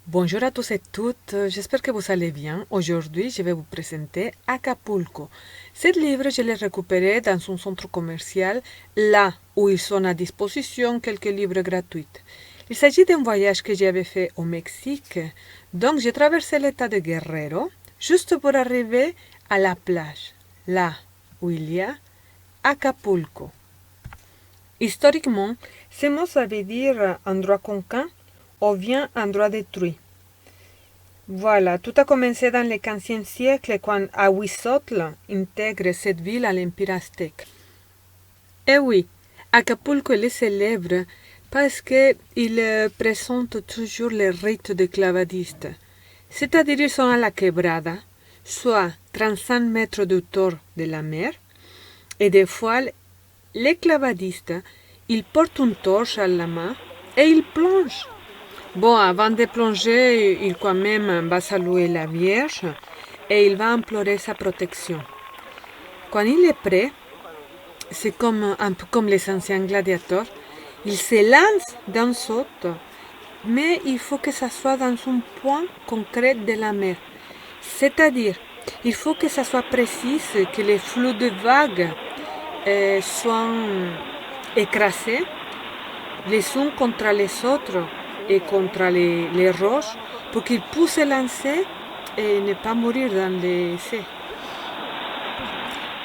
Bonjour à tous et toutes, j'espère que vous allez bien. Aujourd'hui, je vais vous présenter Acapulco. Ce livre, je l'ai récupéré dans un centre commercial, là où ils sont à disposition quelques livres gratuits. Il s'agit d'un voyage que j'avais fait au Mexique, donc j'ai traversé l'état de Guerrero, juste pour arriver à la plage, là où il y a Acapulco. Historiquement, ce mot ça veut dire endroit conquin ou bien endroit détruit. Voilà, tout a commencé dans le XVe siècle quand Ahuizotl intègre cette ville à l'Empire aztèque. Et oui, Acapulco est célèbre parce qu'il présente toujours les rites de clavadistes. C'est-à-dire ils sont à la quebrada, soit 35 mètres de hauteur de la mer, et des fois, les clavadistes, ils portent une torche à la main et ils plongent. Bon, avant de plonger, il quand même va saluer la Vierge et il va implorer sa protection. Quand il est prêt, c'est un peu comme les anciens gladiateurs, il se lance d'un saut, mais il faut que ça soit dans un point concret de la mer. C'est-à-dire, il faut que ça soit précis, que les flux de vagues soient écrasés les uns contre les autres et contre les roches pour qu'ils puissent se lancer et ne pas mourir dans l'essai.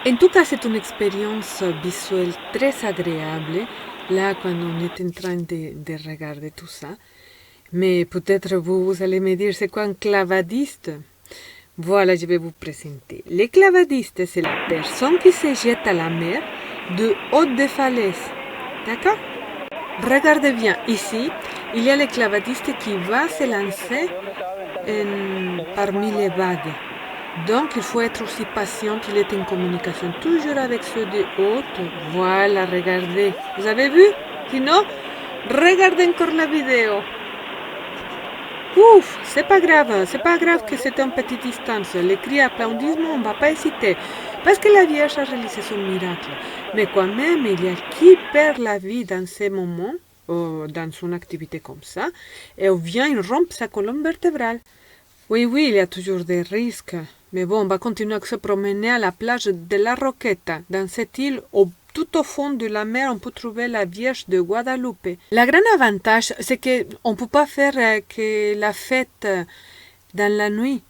En tout cas, c'est une expérience visuelle très agréable, là, quand on est en train de regarder tout ça. Mais peut-être vous allez me dire, c'est quoi un clavadiste? Voilà, je vais vous présenter. Le clavadiste, c'est la personne qui se jette à la mer de haut des falaises. D'accord? Regardez bien, ici, il y a le clavadiste qui va se lancer parmi les vagues. Donc, il faut être aussi patient, il est en communication toujours avec ceux de haut. Voilà, regardez. Vous avez vu? Sinon, regardez encore la vidéo. Ouf, c'est pas grave que c'est une petite distance. Les cris applaudissements, on ne va pas hésiter, parce que la Vierge a réalisé son miracle. Mais quand même, il y a qui perd la vie dans ces moments, dans une activité comme ça, et on vient rompre sa colonne vertébrale. Oui, il y a toujours des risques. Mais bon, on va continuer à se promener à la plage de la Roqueta, dans cette île tout au fond de la mer, on peut trouver la Vierge de Guadalupe. Le grand avantage, c'est qu'on ne peut pas faire que la fête dans la nuit.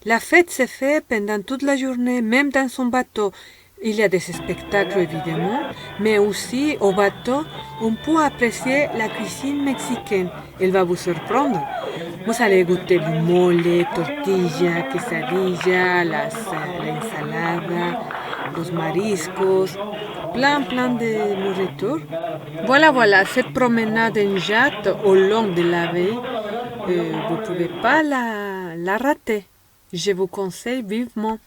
La fête se fait pendant toute la journée, même dans son bateau. Il y a des spectacles, évidemment, mais aussi au bateau, on peut apprécier la cuisine mexicaine. Elle va vous surprendre. Vous allez goûter du mole, tortilla, quesadilla, l'ensalada, los mariscos, plein de nourriture. Voilà, cette promenade en jatte au long de la baie, vous ne pouvez pas la rater. Je vous conseille vivement.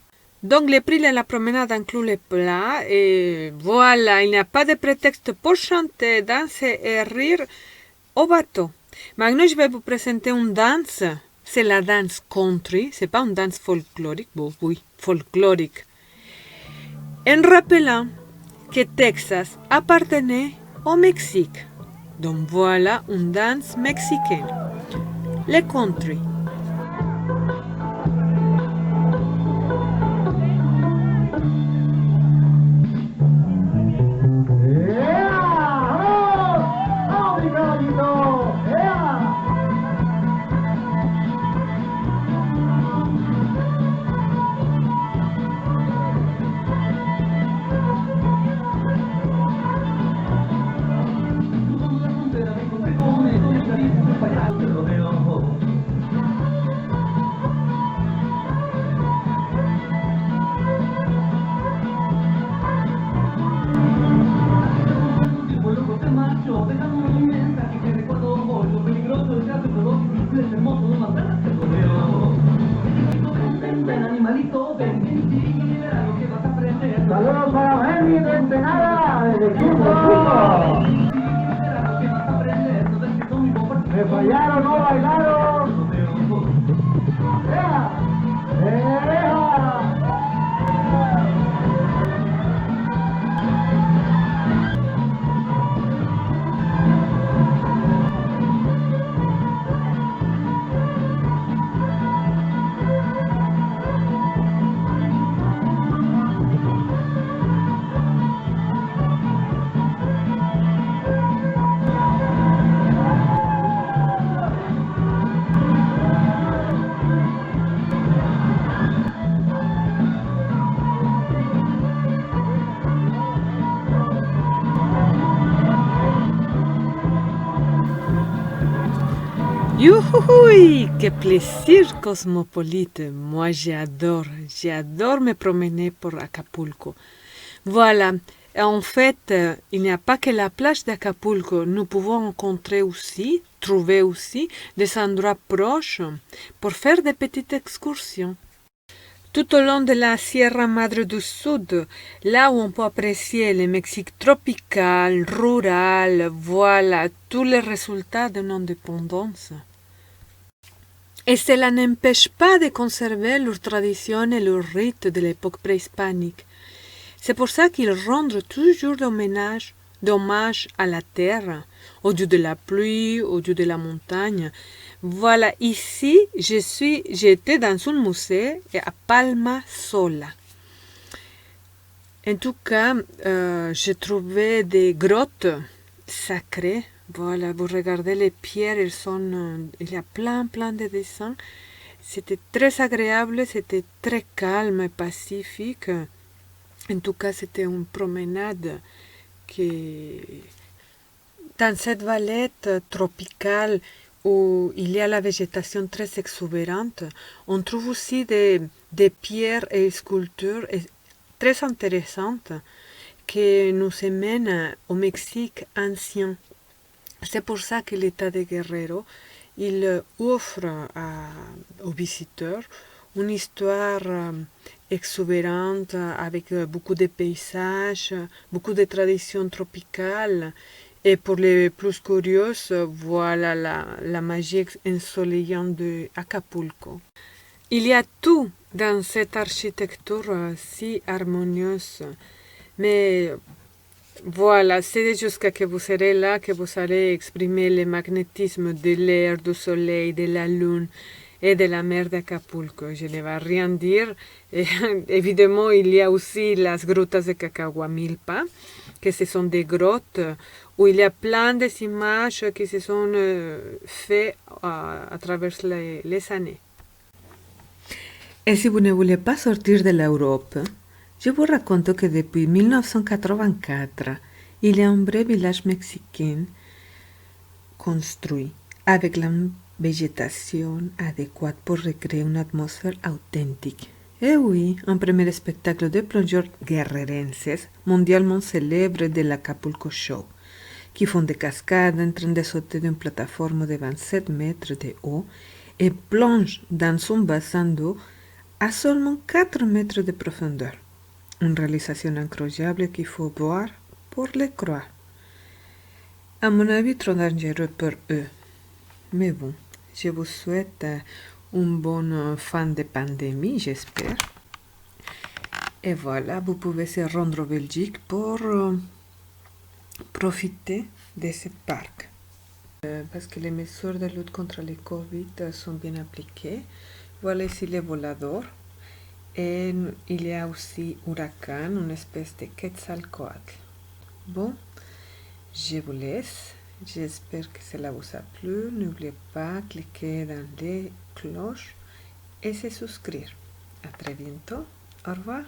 Donc, le prix de la promenade inclut les plats et voilà, il n'y a pas de prétexte pour chanter, danser et rire au bateau. Maintenant, je vais vous présenter une danse. C'est la danse country, c'est pas une danse folklorique, bon, oui, folklorique. En rappelant que Texas appartenait au Mexique. Donc voilà une danse mexicaine. Le country. Saludos para Henry de Ensenada, del equipo. Me fallaron, no bailaron. ¡Ea! ¡Ea! Youhouy, quel plaisir cosmopolite. Moi, j'adore me promener pour Acapulco. Voilà. En fait, il n'y a pas que la plage d'Acapulco. Nous pouvons trouver aussi des endroits proches pour faire des petites excursions. Tout au long de la Sierra Madre du Sud, là où on peut apprécier le Mexique tropical, rural, voilà tous les résultats de l'indépendance. Et cela n'empêche pas de conserver leurs traditions et leurs rites de l'époque préhispanique. C'est pour ça qu'ils rendent toujours d'hommage à la terre, au dieu de la pluie, au dieu de la montagne. Voilà, ici, j'étais dans un musée à Palma Sola. En tout cas, j'ai trouvé des grottes sacrées. Voilà, vous regardez les pierres, il y a plein de dessins. C'était très agréable, c'était très calme et pacifique. En tout cas, c'était une promenade dans cette vallée tropicale où il y a la végétation très exubérante, on trouve aussi des pierres et sculptures très intéressantes qui nous amènent au Mexique ancien. C'est pour ça que l'État de Guerrero, il offre aux visiteurs une histoire exubérante avec beaucoup de paysages, beaucoup de traditions tropicales. Et pour les plus curieux, voilà la magie ensoleillante de Acapulco. Il y a tout dans cette architecture si harmonieuse. Mais voilà, c'est jusqu'à que vous serez là que vous allez exprimer le magnétisme de l'air, du soleil, de la lune et de la mer d'Acapulco. Je ne vais rien dire. Et, évidemment, il y a aussi las grutas de Cacahuamilpa, que ce sont des grottes où il y a plein d'images qui se sont faites à travers les années. Et si vous ne voulez pas sortir de l'Europe, je vous raconte que depuis 1984, il y a un vrai village mexicain construit avec la végétation adéquate pour recréer une atmosphère authentique. Et oui, un premier spectacle de plongeurs guerrerenses mondialement célèbre de l'Acapulco Show, qui font des cascades en train de sauter d'une plateforme de 27 mètres de haut et plongent dans un bassin d'eau à seulement 4 mètres de profondeur. Une réalisation incroyable qu'il faut voir pour le croire. À mon avis, trop dangereux pour eux. Mais bon, je vous souhaite une bonne fin de pandémie, j'espère. Et voilà, vous pouvez se rendre en Belgique pour profiter de ce parc. Parce que les mesures de lutte contre le Covid sont bien appliquées. Voilà ici les voladors. Et il y a aussi Huracan, une espèce de Quetzalcoatl. Bon, je vous laisse. J'espère que cela vous a plu. N'oubliez pas de cliquer dans les cloches et se souscrire. À très bientôt. Au revoir.